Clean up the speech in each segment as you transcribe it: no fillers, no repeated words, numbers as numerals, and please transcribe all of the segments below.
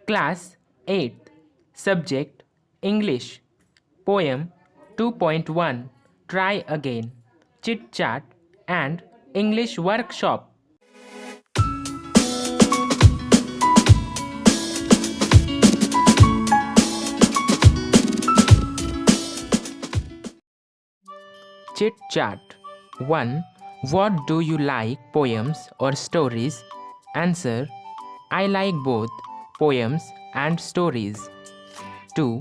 Class 8th. Subject English. Poem 2.1 Try Again. Chit-Chat and English Workshop. Chit-Chat 1. What do you like, poems or stories? Answer: I like both poems and stories. 2.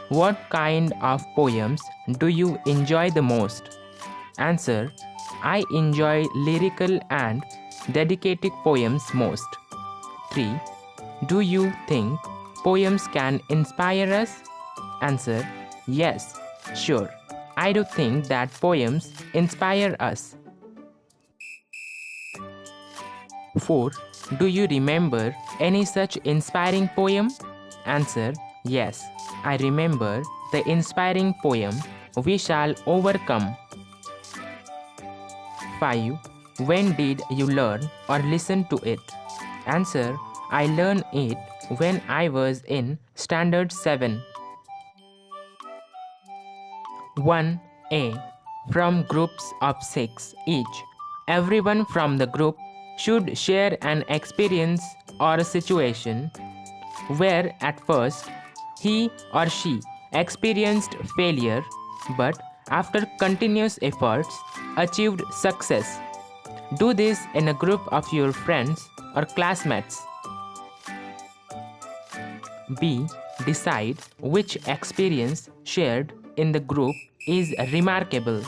What kind of poems do you enjoy the most? Answer: I enjoy lyrical and dedicated poems most. 3. Do you think poems can inspire us? Answer: yes, sure. I do think that poems inspire us. 4. Do you remember any such inspiring poem? Answer: yes, I remember the inspiring poem We Shall Overcome. 5. When did you learn or listen to it? Answer: I learned it when I was in Standard 7. 1A. From groups of 6 each. Everyone from the group should share an experience or a situation where at first he or she experienced failure but after continuous efforts achieved success. Do this in a group of your friends or classmates. B. Decide which experience shared in the group is remarkable.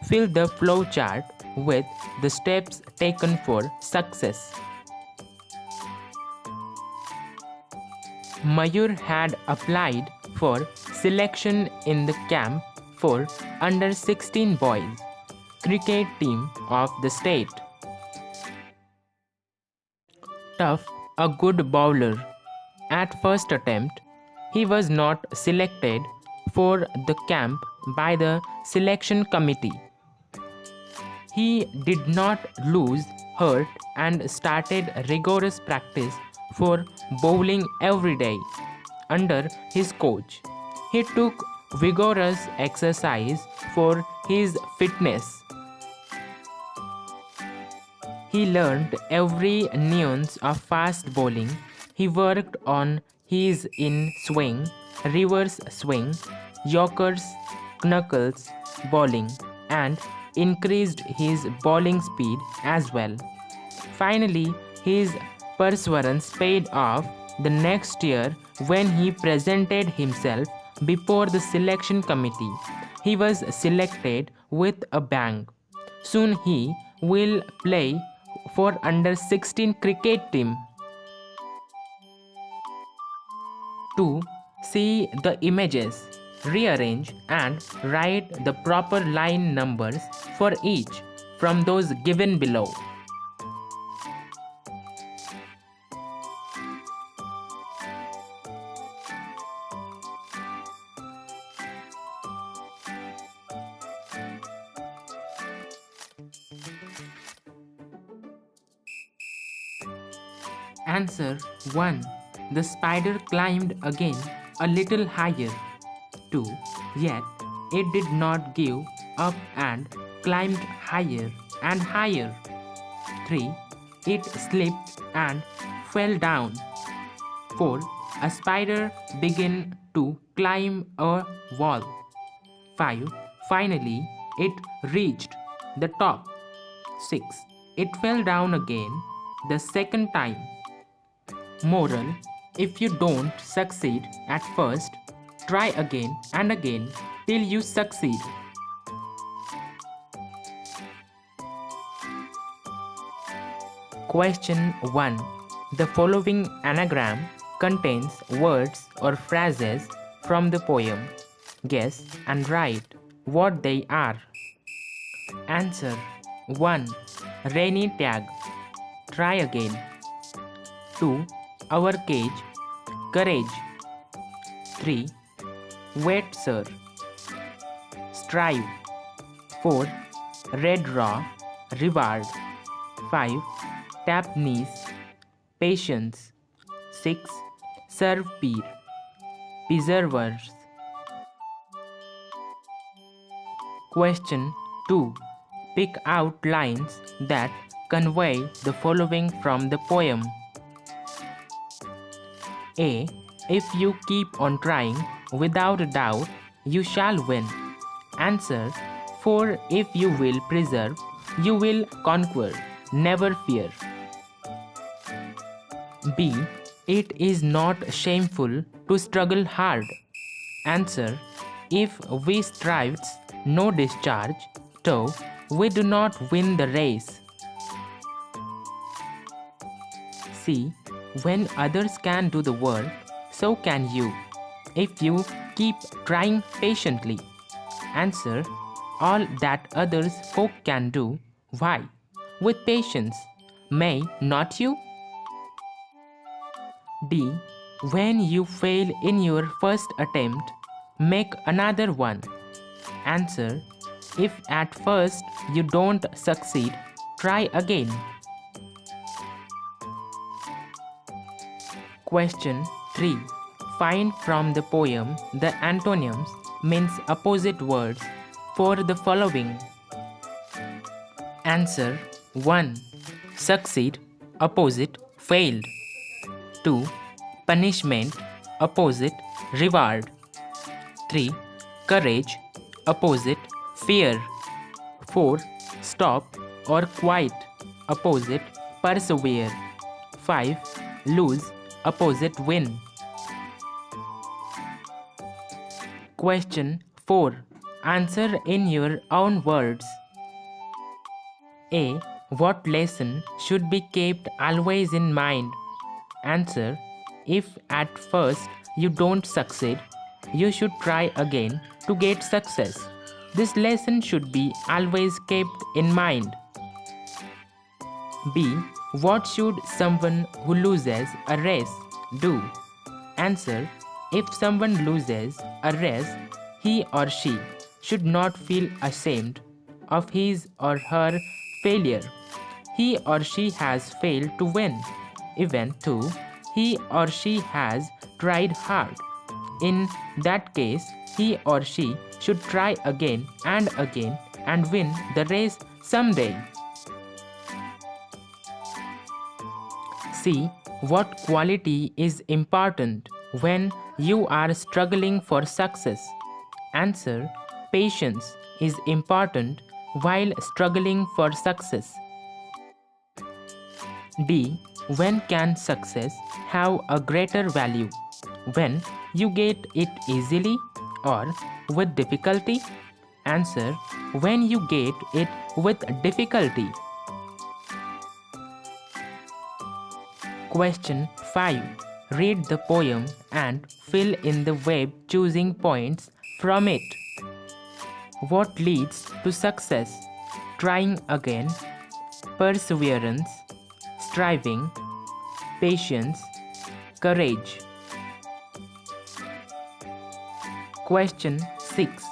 Fill the flow chart with the steps taken for success. Mayur had applied for selection in the camp for under 16 boys cricket team of the state. Tough, a good bowler. At first attempt, he was not selected for the camp by the selection committee. He did not lose heart and started rigorous practice for bowling every day under his coach. He took vigorous exercise for his fitness. He learned every nuance of fast bowling. He worked on his in swing, reverse swing, Yorkers, knuckles bowling, and increased his bowling speed as well. Finally, his perseverance paid off the next year when he presented himself before the selection committee. He was selected with a bang. Soon he will play for under 16 cricket team. 2. See the images. Rearrange and write the proper line numbers for each from those given below. Answer 1. The spider climbed again a little higher. 2. Yet it did not give up and climbed higher and higher. 3. It slipped and fell down. 4. A spider began to climb a wall. 5. Finally, it reached the top. 6. It fell down again the second time. Moral: if you don't succeed at first, try again and again till you succeed. Question 1. The following anagram contains words or phrases from the poem. Guess and write what they are. Answer 1. Rainy tag. Try again. 2. Our cage. Courage. 3. Wait, sir. Strive. 4. Red raw. Reward. 5. Tap knees. Patience. 6. serve preservers. Question 2. Pick out lines that convey the following from the poem. A. If you keep on trying, without a doubt, you shall win. Answer. For if you will preserve, you will conquer. Never fear. B. It is not shameful to struggle hard. Answer. If we strive, no discharge, though we do not win the race. C. When others can do the work, so can you, if you keep trying patiently. Answer. All that others folk can do, why? With patience, may not you? D. When you fail in your first attempt, make another one. Answer. If at first you don't succeed, try again. Question 3. Find from the poem the antonyms, means opposite words, for the following. Answer. 1. Succeed, opposite failed. 2. Punishment, opposite reward. 3. Courage, opposite fear. 4. Stop or quiet, opposite persevere. 5. Lose, opposite win. Question 4. Answer in your own words. A. What lesson should be kept always in mind? Answer. If at first you don't succeed, you should try again to get success. This lesson should be always kept in mind. B. What should someone who loses a race do? Answer. If someone loses a race, he or she should not feel ashamed of his or her failure. He or she has failed to win, even though he or she has tried hard. In that case, he or she should try again and win the race someday. C. What quality is important when you are struggling for success? Answer. Patience is important while struggling for success. D. When can success have a greater value? When you get it easily or with difficulty? Answer. When you get it with difficulty. Question 5. Read the poem and fill in the verb choosing points from it. What leads to success? Trying again, perseverance, striving, patience, courage. Question 6.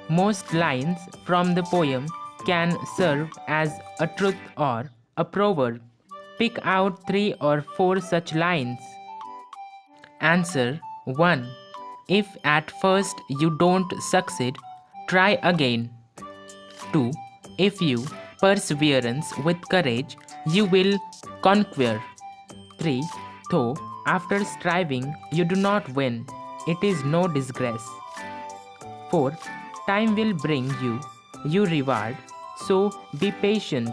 Most lines from the poem can serve as a truth or a proverb. Pick out 3 or 4 such lines. Answer. 1. If at first you don't succeed, try again. 2. If you perseverance with courage, you will conquer. 3. Though after striving you do not win, it is no disgrace. 4. Time will bring you reward, so be patient.